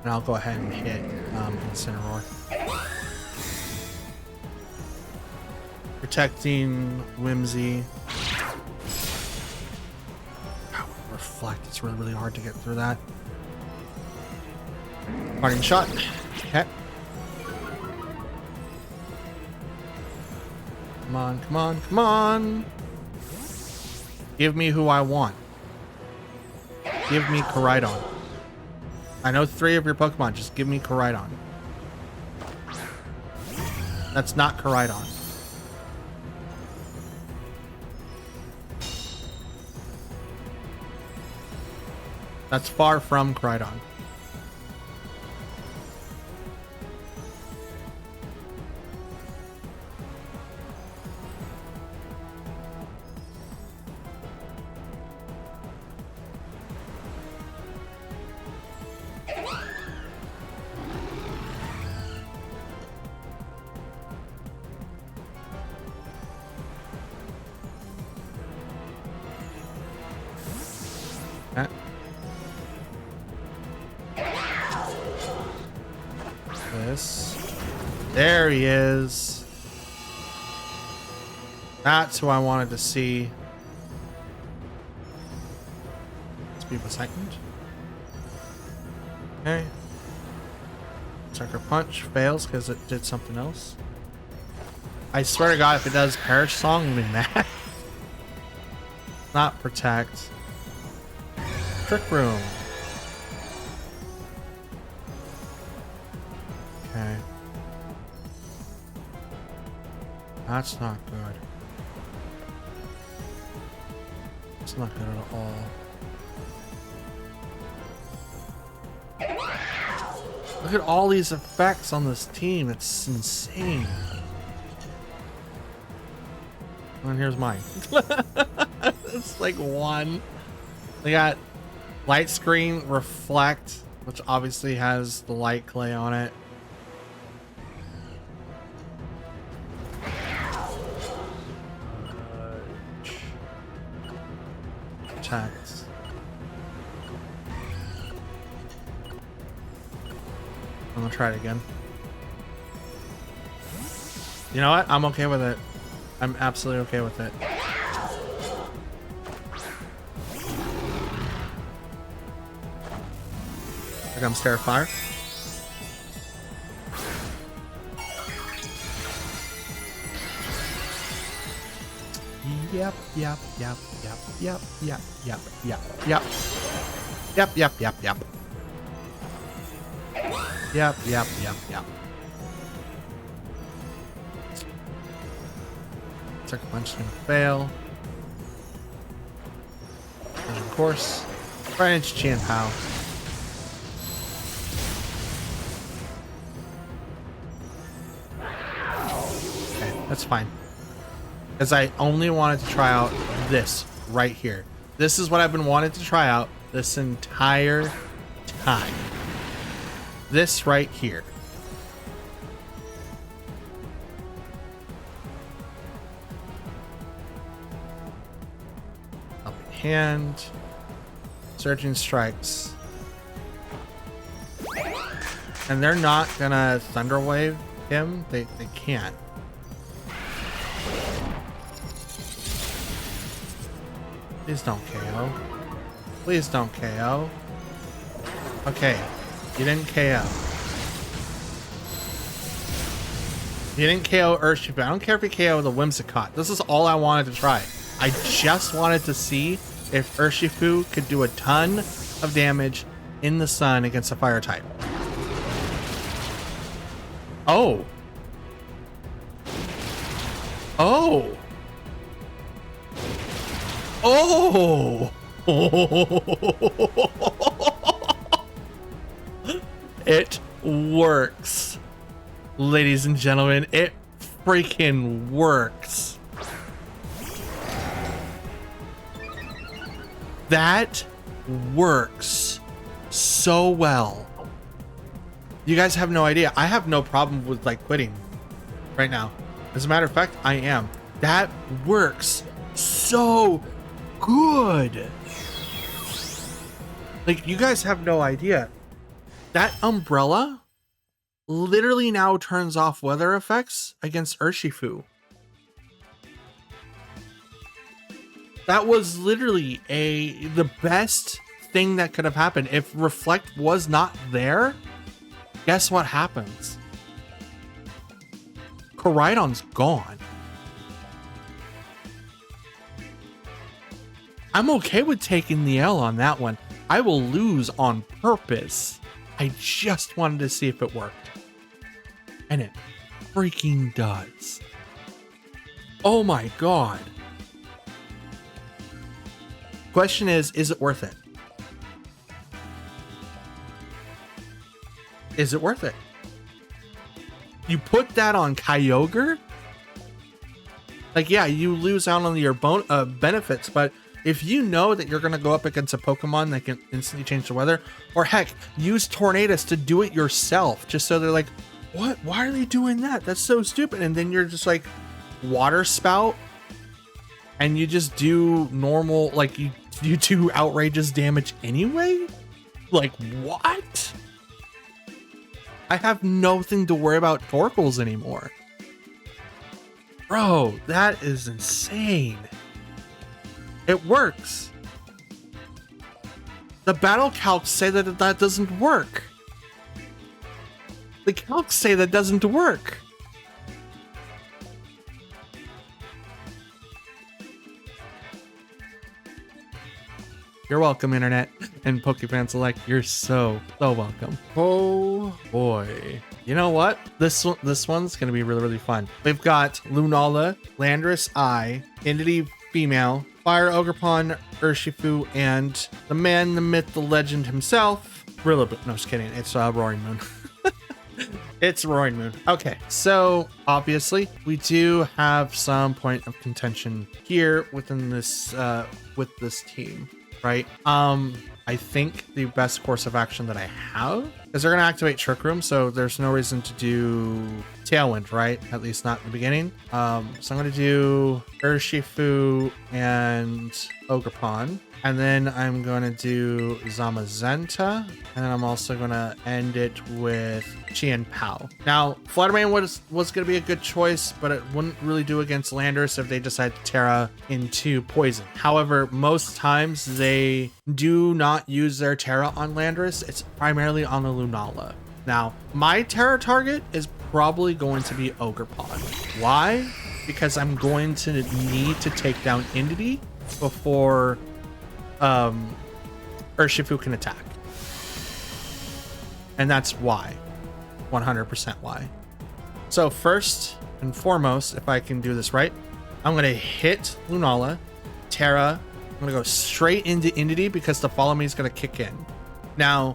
And I'll go ahead and hit Incineroar. Protecting Whimsy. Wow, reflect. It's really, really hard to get through that. Parting shot. Okay. Come on, come on, come on. Give me who I want. Give me Koraidon. I know 3 of your Pokemon. Just give me Koraidon. That's not Koraidon. That's far from Koraidon. Okay. This. There he is. That's who I wanted to see. Speed was heightened. Okay. Sucker Punch fails because it did something else. I swear to God, if it does Perish Song, I'm gonna be mad. Not Protect. Trick Room. Okay. That's not good. It's not good at all. Look at all these effects on this team. It's insane. And here's mine. It's like one. They got Light Screen, Reflect, which obviously has the Light Clay on it. Protect. I'm gonna try it again. You know what? I'm okay with it. I'm absolutely okay with it. Here comes Terrifier. Yep, yep, yep, yep, yep, yep, yep, yep, yep. Yep, yep, yep, yep. Yep, yep, yep, yep. Sucker Punch is gonna fail. And of course, right into Qian Pao. Okay, that's fine. Because I only wanted to try out this right here. This is what I've been wanting to try out this entire time. This right here. Helping Hand. Surging Strikes. And they're not gonna Thunder Wave him. They can't. Please don't KO. Please don't KO. Okay. You didn't KO. You didn't KO Urshifu. I don't care if you KO the Whimsicott. This is all I wanted to try. I just wanted to see if Urshifu could do a ton of damage in the sun against a fire type. Oh. Oh. Oh. It works. Ladies and gentlemen, it freaking works. That works so well. You guys have no idea. I have no problem with like quitting right now. As a matter of fact, I am. That works so good. Like, you guys have no idea. That umbrella literally now turns off weather effects against Urshifu. That was literally the best thing that could have happened. If Reflect was not there, guess what happens? Koraidon's gone. I'm okay with taking the L on that one. I will lose on purpose. I just wanted to see if it worked. And it freaking does. Oh my god. Question is it worth it? Is it worth it? You put that on Kyogre? Like, yeah, you lose out on your benefits, but if you know that you're going to go up against a Pokemon that can instantly change the weather, or heck, use Tornadus to do it yourself, just so they're like, what? Why are they doing that? That's so stupid. And then you're just like, Water Spout, and you just do normal, like, you do outrageous damage anyway? Like, what? I have nothing to worry about Torkoals anymore. Bro, that is insane. It works. The battle calcs say that that doesn't work. The calcs say that doesn't work. You're welcome, internet and Pokefans alike. You're so welcome. Oh boy. You know what? This one's gonna be really fun. We've got Lunala, Landorus I, Entity Female, Fire Ogerpon, Urshifu, and the man, the myth, the legend himself, Rillaboom. No, just kidding. It's Roaring Moon. It's Roaring Moon. Okay, so obviously we do have some point of contention here within this with this team, right? I think the best course of action that I have is they're gonna activate Trick Room, so there's no reason to do Tailwind, right? At least not in the beginning. So I'm gonna do Urshifu and Ogerpon, and then I'm gonna do Zamazenta, and then I'm also gonna end it with Chien-Pao. Now, Fluttermane was gonna be a good choice, but it wouldn't really do against Landorus if they decide to Terra into Poison. However, most times they do not use their Terra on Landorus. It's primarily on the Lunala. Now, my Terra target is probably going to be Ogerpon. Why? Because I'm going to need to take down Entity before Urshifu can attack. And that's why. 100% why. So first and foremost, if I can do this right, I'm going to hit Lunala, Terra. I'm going to go straight into Entity because the Follow Me is going to kick in. Now,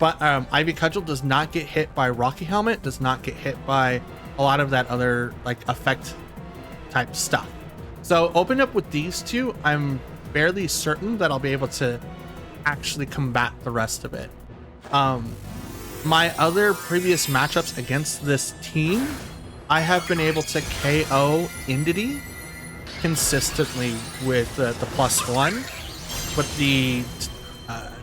Ivy Cudgel does not get hit by Rocky Helmet, does not get hit by a lot of that other like effect type stuff. So open up with these two, I'm fairly certain that I'll be able to actually combat the rest of it. My other previous matchups against this team, I have been able to KO Entity consistently with the +1, with the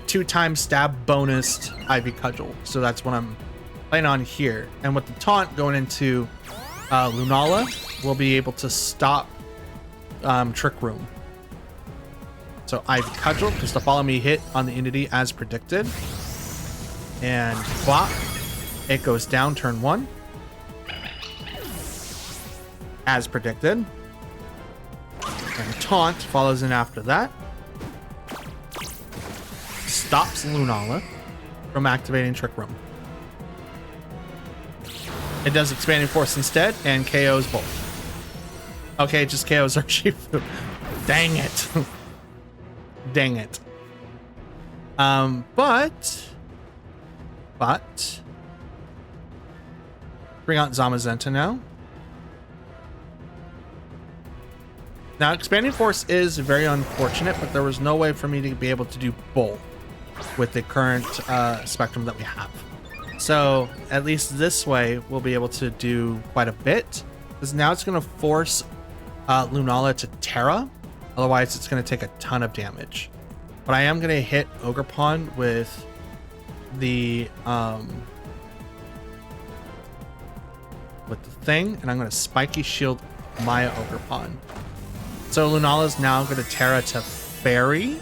2-time stab bonus Ivy Cudgel. So that's what I'm playing on here. And with the taunt going into Lunala, we'll be able to stop Trick Room. So Ivy Cudgel, because the Follow Me hit on the Entity as predicted. And bop, it goes down turn 1. as predicted. And Taunt follows in after that. Stops Lunala from activating Trick Room. It does Expanding Force instead and KOs both. Okay, it just KOs Urshifu. Dang it. Dang it. But bring out Zamazenta now. Now, Expanding Force is very unfortunate, but there was no way for me to be able to do both with the current spectrum that we have. So at least this way, we'll be able to do quite a bit, because now it's going to force Lunala to Terra. Otherwise, it's going to take a ton of damage. But I am going to hit Ogerpon with the thing, and I'm going to Spiky Shield Maya Ogerpon. So Lunala is now going to Terra to Fairy.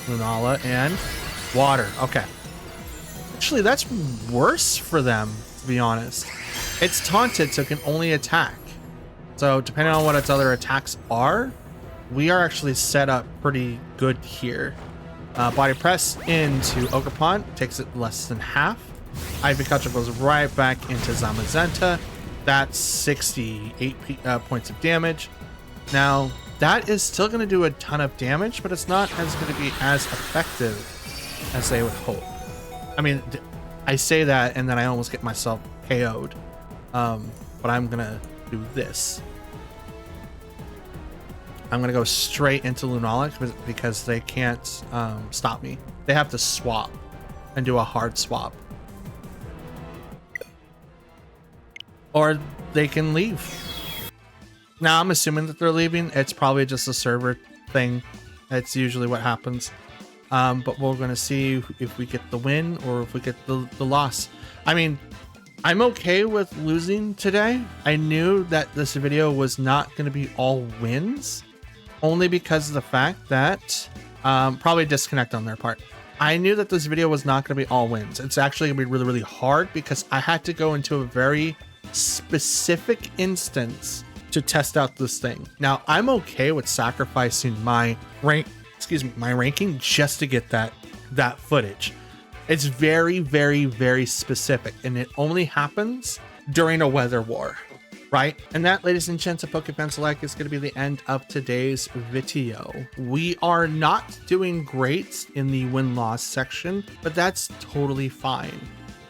Lunala and Water. Okay. Actually, that's worse for them, to be honest. It's taunted, so it can only attack. So depending on what its other attacks are, we are actually set up pretty good here. Body Press into Ogerpon takes it less than half. Ivy Cutcher goes right back into Zamazenta. That's 68 points of damage. Now, that is still going to do a ton of damage, but it's not as going to be as effective as they would hope. I mean, I say that and then I almost get myself KO'd. But I'm going to do this. I'm going to go straight into Lunala because they can't stop me. They have to swap and do a hard swap. Or they can leave. Now, I'm assuming that they're leaving. It's probably just a server thing. That's usually what happens. But we're going to see if we get the win or if we get the loss. I mean, I'm okay with losing today. I knew that this video was not going to be all wins, only because of the fact that probably disconnect on their part. I knew that this video was not going to be all wins. It's actually going to be really, really hard because I had to go into a very specific instance to test out this thing. Now, I'm okay with sacrificing my ranking just to get that footage. It's very, very, very specific, and it only happens during a weather war, right? And that, ladies and gents of Pokefans alike, is going to be the end of today's video. We are not doing great in the win-loss section, but that's totally fine.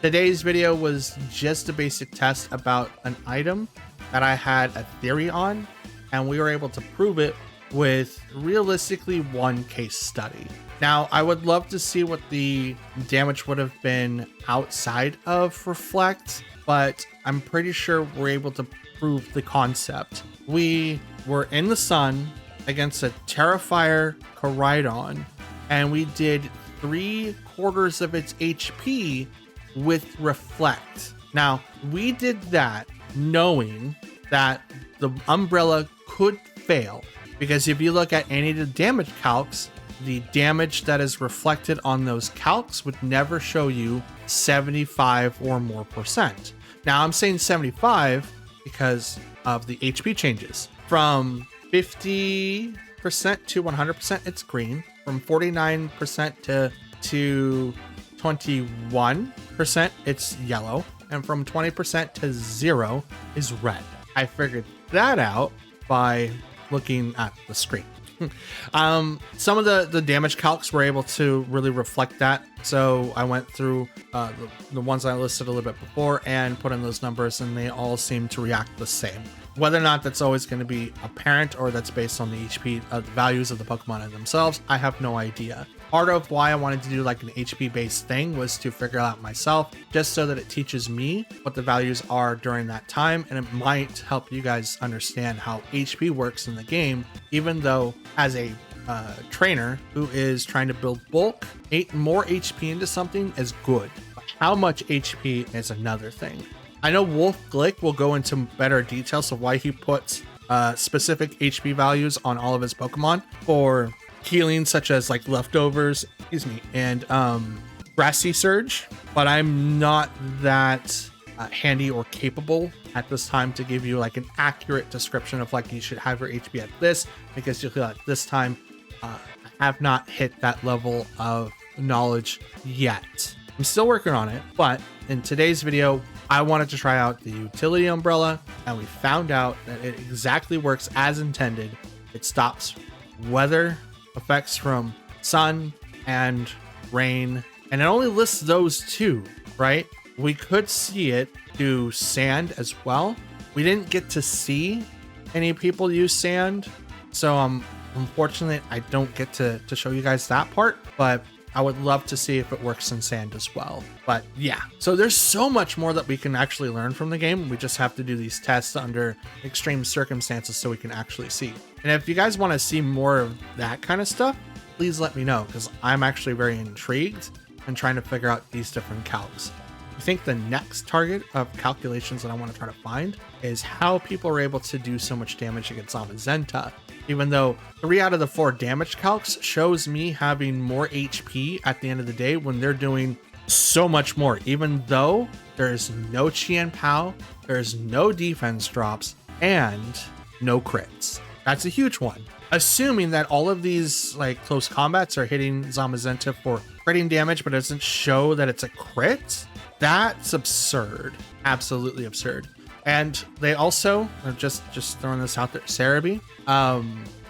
Today's video was just a basic test about an item that I had a theory on, and we were able to prove it with realistically one case study. Now, I would love to see what the damage would have been outside of Reflect, but I'm pretty sure we're able to prove the concept. We were in the sun against a Terrifier Koraidon, and we did 3/4 of its HP with Reflect. Now, we did that knowing that the umbrella could fail, because if you look at any of the damage calcs, the damage that is reflected on those calcs would never show you 75 or more percent. Now, I'm saying 75 because of the HP changes. From 50% to 100%, it's green. From 49% to 21%, it's yellow. And from 20% to 0 is red. I figured that out by looking at the screen. Some of the damage calcs were able to really reflect that. So I went through the ones I listed a little bit before and put in those numbers, and they all seem to react the same. Whether or not that's always going to be apparent or that's based on the HP values of the Pokemon themselves, I have no idea. Part of why I wanted to do like an HP based thing was to figure out myself, just so that it teaches me what the values are during that time, and it might help you guys understand how HP works in the game, even though as a trainer who is trying to build bulk, more HP into something is good. But how much HP is another thing. I know Wolf Glick will go into better details of why he puts specific HP values on all of his Pokemon for healing, such as like leftovers, and Grassy Surge, but I'm not that handy or capable at this time to give you like an accurate description of like you should have your HP at this, because you feel at this time I have not hit that level of knowledge yet. I'm still working on it, but in today's video, I wanted to try out the utility umbrella, and we found out that it exactly works as intended. It stops weather effects from sun and rain, and it only lists those two, right? We could see it do sand as well. We didn't get to see any people use sand, so unfortunately I don't get to show you guys that part, but I would love to see if it works in sand as well. But yeah, so there's so much more that we can actually learn from the game. We just have to do these tests under extreme circumstances so we can actually see. And if you guys want to see more of that kind of stuff, please let me know, because I'm actually very intrigued and trying to figure out these different calcs. I think the next target of calculations that I want to try to find is how people are able to do so much damage against Zamazenta, even though 3 out of the 4 damage calcs shows me having more HP at the end of the day when they're doing so much more, even though there's no Qian Pao, there's no defense drops, and no crits. That's a huge one. Assuming that all of these like close combats are hitting Zamazenta for critting damage, but it doesn't show that it's a crit, that's absurd. Absolutely absurd. And they also, just throwing this out there, Cerebi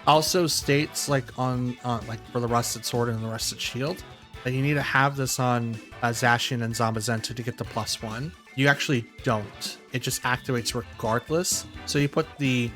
also states like on like for the Rusted Sword and the Rusted Shield that you need to have this on Zacian and Zamazenta to get the +1. You actually don't. It just activates regardless. So you put the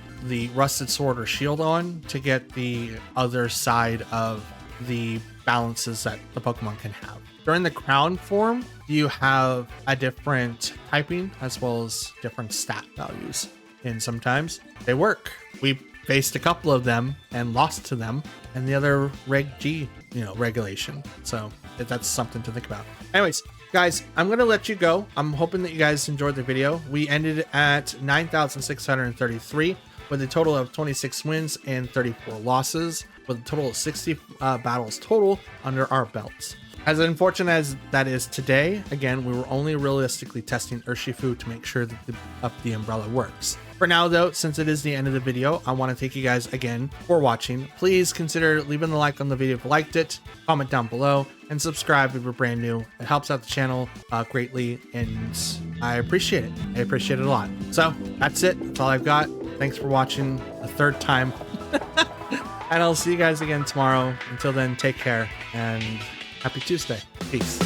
Rusted Sword or Shield on to get the other side of the balances that the Pokemon can have. During the crown form, you have a different typing as well as different stat values, and sometimes they work. We faced a couple of them and lost to them, and the other Reg G, regulation. So that's something to think about. Anyways, guys, I'm gonna let you go. I'm hoping that you guys enjoyed the video. We ended at 9,633 with a total of 26 wins and 34 losses, with a total of 60 battles total under our belts. As unfortunate as that is today, again, we were only realistically testing Urshifu to make sure that the umbrella works. For now though, since it is the end of the video, I want to thank you guys again for watching. Please consider leaving the like on the video if you liked it, comment down below, and subscribe if you're brand new. It helps out the channel greatly, and I appreciate it. I appreciate it a lot. So that's it. That's all I've got. Thanks for watching a third time. And I'll see you guys again tomorrow. Until then, take care and happy Tuesday. Peace.